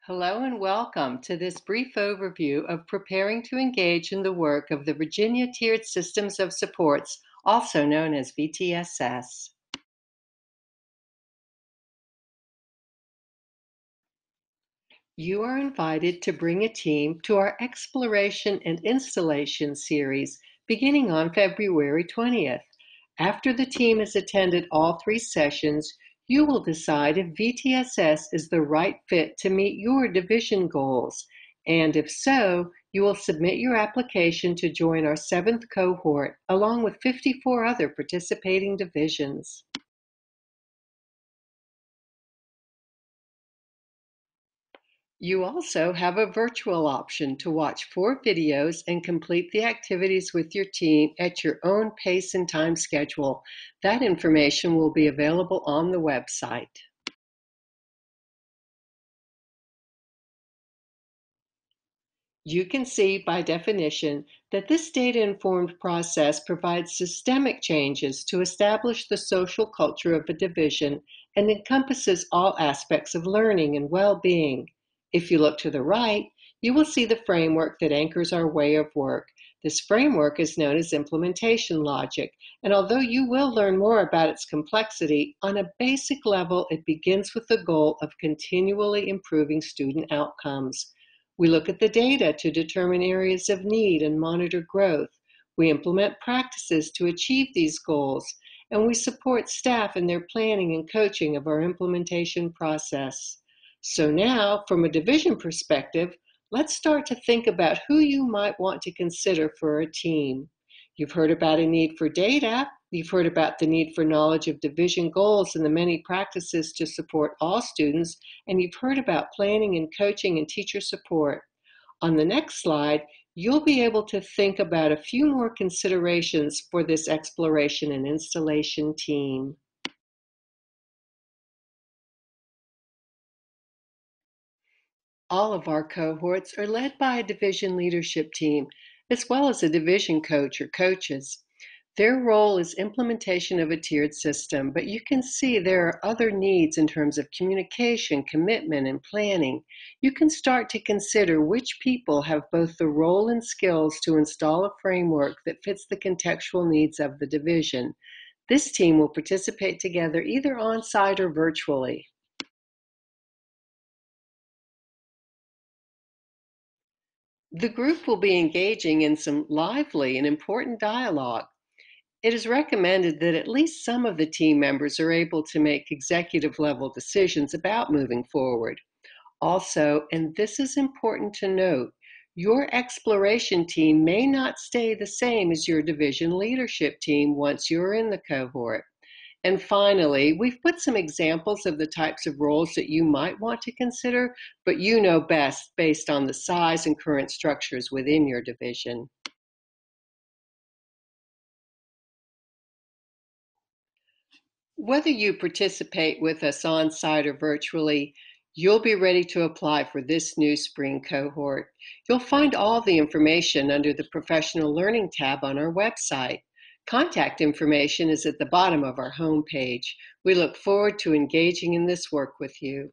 Hello and welcome to this brief overview of preparing to engage in the work of the Virginia Tiered Systems of Supports, also known as VTSS. You are invited to bring a team to our Exploration and Installation series beginning on February 20th. After the team has attended all three sessions, you will decide if VTSS is the right fit to meet your division goals. And if so, you will submit your application to join our seventh cohort, along with 54 other participating divisions. You also have a virtual option to watch 4 videos and complete the activities with your team at your own pace and time schedule. That information will be available on the website. You can see by definition that this data-informed process provides systemic changes to establish the social culture of a division and encompasses all aspects of learning and well-being. If you look to the right, you will see the framework that anchors our way of work. This framework is known as implementation logic, and although you will learn more about its complexity, on a basic level, it begins with the goal of continually improving student outcomes. We look at the data to determine areas of need and monitor growth. We implement practices to achieve these goals, and we support staff in their planning and coaching of our implementation process. So now, from a division perspective, let's start to think about who you might want to consider for a team. You've heard about a need for data. You've heard about the need for knowledge of division goals and the many practices to support all students, and you've heard about planning and coaching and teacher support. On the next slide, you'll be able to think about a few more considerations for this exploration and installation team. All of our cohorts are led by a division leadership team, as well as a division coach or coaches. Their role is implementation of a tiered system, but you can see there are other needs in terms of communication, commitment, and planning. You can start to consider which people have both the role and skills to install a framework that fits the contextual needs of the division. This team will participate together either on-site or virtually. The group will be engaging in some lively and important dialogue. It is recommended that at least some of the team members are able to make executive level decisions about moving forward. Also, and this is important to note, your exploration team may not stay the same as your division leadership team once you're in the cohort. And finally, we've put some examples of the types of roles that you might want to consider, but you know best based on the size and current structures within your division. Whether you participate with us on-site or virtually, you'll be ready to apply for this new spring cohort. You'll find all the information under the Professional Learning tab on our website. Contact information is at the bottom of our homepage. We look forward to engaging in this work with you.